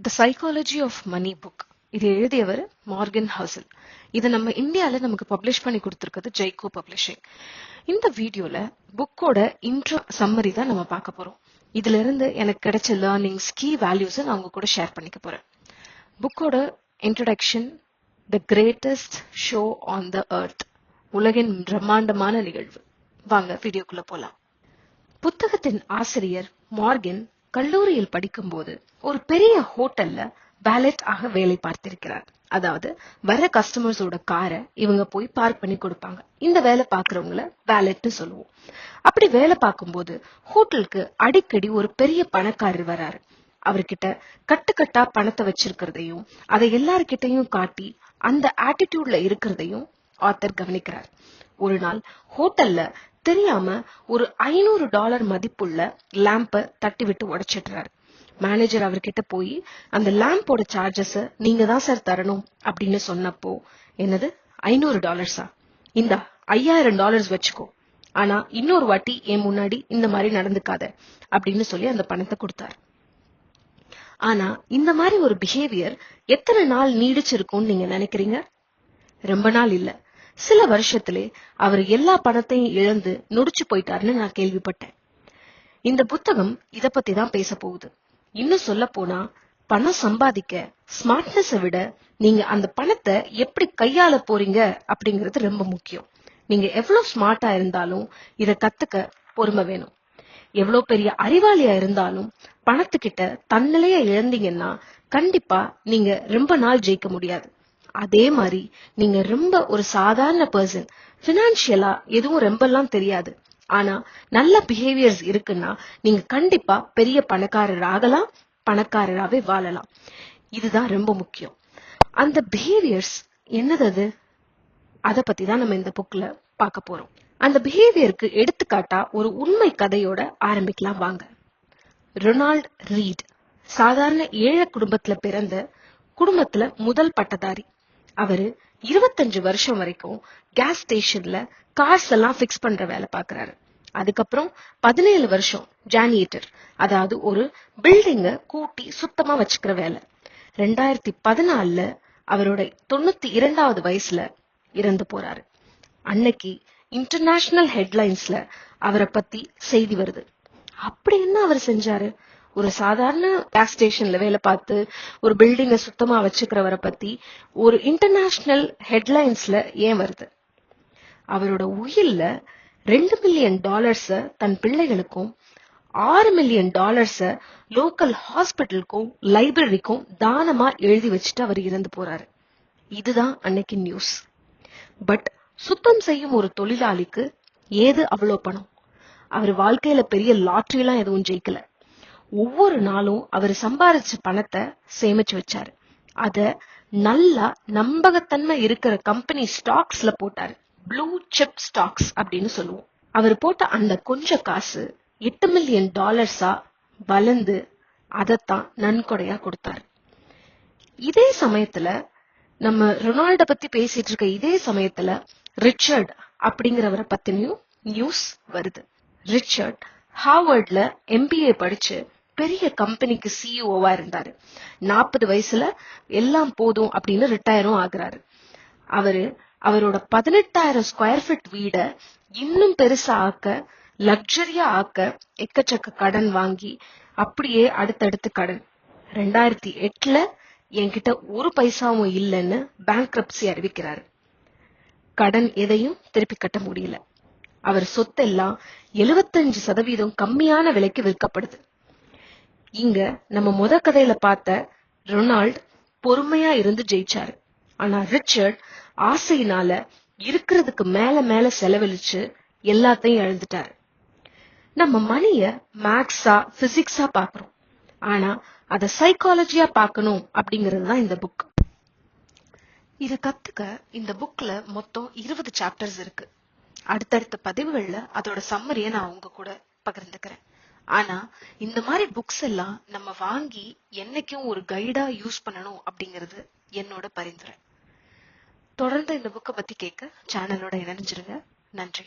The psychology of money book. இது எழுதியவர் Morgan Housel. இதை நம்ம இந்தியால நமக்கு பப்ளிஷ் பண்ணி கொடுத்திருக்கிறது ஜெய்கோ பப்ளிஷிங். இந்த வீடியோல புக்கோட இன்ட்ரோ சம்மரி தான் நம்ம பார்க்க போறோம். இதுல இருந்து எனக்கு கிடைச்ச லேர்னிங்ஸ், கீ வேல்யூஸ் நான் உங்க கூட ஷேர் பண்ணிக்க போறேன். புக்கோட introduction, the greatest show on the earth, உலகின் பிரம்மாண்டமான நிகழ்வு. வாங்க வீடியோக்குள்ள போலாம். புத்தகத்தின் ஆசிரியர் மார்கன் கல்லூரியில் படிக்கும்போது ஒரு பெரிய ஹோட்டல்ல வேலட் ஆக வேலை பார்த்திருக்கிறார். அதாவது வர கஸ்டமர்ஸோட காரை இவங்க போய் பார்க் பண்ணி கொடுப்பாங்க. இந்த வேலை பார்க்கறவங்கள வேலட்னு சொல்லுவோம். அப்படி வேலை பார்க்கும்போது ஹோட்டலுக்கு அடிக்கடி ஒரு பெரிய பணக்காரர் வராரு. அவர்கிட்ட கட்டுக்கட்டா பணத்தை வச்சிருக்கிறதையும் அதை எல்லார்கிட்டையும் காட்டி அந்த ஆட்டிடியூட்ல இருக்கிறதையும் ஆத்தர் கவனிக்கிறார். ஒரு நாள் ஹோட்டல்ல தெரியாம ஒரு $500 மதிப்புள்ள லேம்ப தட்டி விட்டு உடைச்சிடுறாரு. மேனேஜர் அவர்கிட்ட போய் அந்த லேம்போட சார்ஜஸ் நீங்க தான் சார் தரணும் அப்படின்னு சொன்னப்போ, என்னது $500? இந்த $5000 வச்சுக்கோ, ஆனா இன்னொரு வாட்டி என் முன்னாடி இந்த மாதிரி நடந்துக்காத அப்படின்னு சொல்லி அந்த பணத்தை கொடுத்தாரு. ஆனா இந்த மாதிரி ஒரு பிஹேவியர் எத்தனை நாள் நீடிச்சிருக்கும்னு நீங்க நினைக்கிறீங்க? ரொம்ப நாள் இல்ல, சில வருஷத்திலே அவர் எல்லா பணத்தையும் இழந்து நொடிச்சு போயிட்டாருன்னு நான் கேள்விப்பட்டேன். இந்த புத்தகம் இத பத்தி தான் பேச போகுது. இன்னும் சொல்ல போனா, பணம் சம்பாதிக்க ஸ்மார்ட்னஸை விட நீங்க அந்த பணத்தை எப்படி கையாள போறீங்க அப்படிங்கிறது ரொம்ப முக்கியம். நீங்க எவ்வளவு ஸ்மார்ட்டா இருந்தாலும் இத கத்துக்க பொறுமை வேணும். எவ்வளவு பெரிய அறிவாளியா இருந்தாலும் பணத்துக்கிட்ட தன்னிலைய இழந்தீங்கன்னா கண்டிப்பா நீங்க ரொம்ப நாள் ஜெயிக்க முடியாது. அதே மாதிரி நீங்க ரொம்ப ஒரு சாதாரண பர்சன், பினான்சியலா எதுவும் ரொம்ப எல்லாம் தெரியாது, ஆனா நல்ல பிஹேவியர்ஸ் இருக்குன்னா நீங்க கண்டிப்பா பெரிய பணக்காரர் ஆகலாம், பணக்காரராவே வாழலாம். இதுதான் ரொம்ப முக்கியம். அந்த பிஹேவியர்ஸ் என்னது, அத பத்தி தான் நம்ம இந்த புக்ல பார்க்க போறோம். அந்த பிஹேவியருக்கு எடுத்துக்காட்டா ஒரு உண்மை கதையோட ஆரம்பிக்கலாம் வாங்க. ரொனால்ட் ரீட் சாதாரண ஏழை குடும்பத்துல பிறந்த குடும்பத்துல முதல் பட்டதாரி. அவரு 25 வருஷம் வரைக்கும் கேஸ் ஸ்டேஷன்ல கார்ஸ் எல்லாம் பிக்ஸ் பண்ற வேலை பாக்குறாரு. அதுக்கப்புறம் 17 வருஷம் ஜானியேட்டர், அதாவது ஒரு பில்டிங்க கூட்டி சுத்தமா வச்சுக்கிற வேலை. 2014 அவரோட 92வது வயசுல இறந்து போறாரு. அன்னைக்கு இன்டர்நேஷனல் ஹெட்லைன்ஸ்ல அவரை பத்தி செய்தி வருது. அப்படி என்ன அவர் செஞ்சாரு? ஒரு சாதாரண கேஸ் ஸ்டேஷன்ல வேலை பார்த்து ஒரு பில்டிங்க சுத்தமா வச்சுக்கிறவரை பத்தி ஒரு இன்டர்நேஷனல் ஹெட்லைன்ஸ்ல ஏன் வருது? அவரோட உயில்ல $2 மில்லியன் தன் பிள்ளைகளுக்கும், $6 மில்லியன் லோக்கல் ஹாஸ்பிட்டலுக்கும் லைப்ரரிக்கும் தானமா எழுதி வச்சுட்டு அவர் இறந்து போறாரு. இதுதான் அன்னைக்கு நியூஸ். பட் சுத்தம் செய்யும் ஒரு தொழிலாளிக்கு ஏது அவ்வளோ பணம்? அவர் வாழ்க்கையில பெரிய லாட்டரி எல்லாம் எதுவும் ஜெயிக்கல. ஒவ்வொரு நாளும் அவர் சம்பாதிச்ச பணத்தை சேமிச்சு வச்சாரு. அத நல்லா நம்பகத்தன்மை இருக்கிற கம்பெனி ஸ்டாக்ஸ்ல போட்டாரு. ப்ளூ சிப் ஸ்டாக்ஸ் அப்படின்னு சொல்லுவோம். அவர் போட்ட அந்த கொஞ்ச காசு $8 மில்லியன் வளர்ந்து அதத்தான் நன்கொடையா கொடுத்தாரு. இதே சமயத்துல, நம்ம ரொனால்ட பத்தி பேசிட்டு இருக்க இதே சமயத்துல ரிச்சர்ட் அப்படிங்கிறவரை பத்தினியும் நியூஸ் வருது. ரிச்சர்ட் ஹார்வர்ட்ல MBA படிச்சு பெரிய கம்பெனிக்கு சிஇஓவா இருந்தாரு. 40 வயசுல எல்லாம் போதும் அப்படின்னு ரிட்டையரும் ஆகுறாரு. அவரோட 18,000 ஸ்கொயர் ஃபீட் வீட இன்னும் பெருசா ஆக்க, லக்ஸரியா ஆக்க எக்கச்சக்க கடன் வாங்கி அப்படியே அடுத்தடுத்து கடன். 2008 என்கிட்ட ஒரு பைசாவும் இல்லைன்னு பேங்க்ரப்சி அறிவிக்கிறாரு. கடன் எதையும் திருப்பி கட்ட முடியல. அவர் சொத்தெல்லாம் 75% கம்மியான விலைக்கு விற்கப்படுது. இங்க நம்ம கதையில பார்த்த ரொனால்ட் பொறுமையா இருந்து ஜெயிச்சாரு. ஆனா ரிச்சர்ட் ஆசையினால இருக்கிறதுக்கு மேல மேல செலவழிச்சு எல்லாத்தையும் இழந்துட்டாரு. நம்ம மணிய மேக்ஸா பிசிக்ஸா பாக்குறோம், ஆனா அத சைக்காலஜியா பார்க்கணும் அப்படிங்கிறது தான் இந்த புக். இத கத்துக்க இந்த புக்ல மொத்தம் 20 சாப்டர்ஸ் இருக்கு. அடுத்தடுத்த பதிவுகள்ல அதோட சம்மரிய நான் உங்க கூட பகிர்ந்துக்கிறேன். ஆனா இந்த மாதிரி புக்ஸ் எல்லாம் நம்ம வாங்கி என்னைக்கும் ஒரு கைடா யூஸ் பண்ணணும் அப்படிங்கிறது என்னோட பரிந்துரை. தொடர்ந்து இந்த புக்கை பத்தி கேட்க சேனலோட இணைஞ்சிருங்க. நன்றி.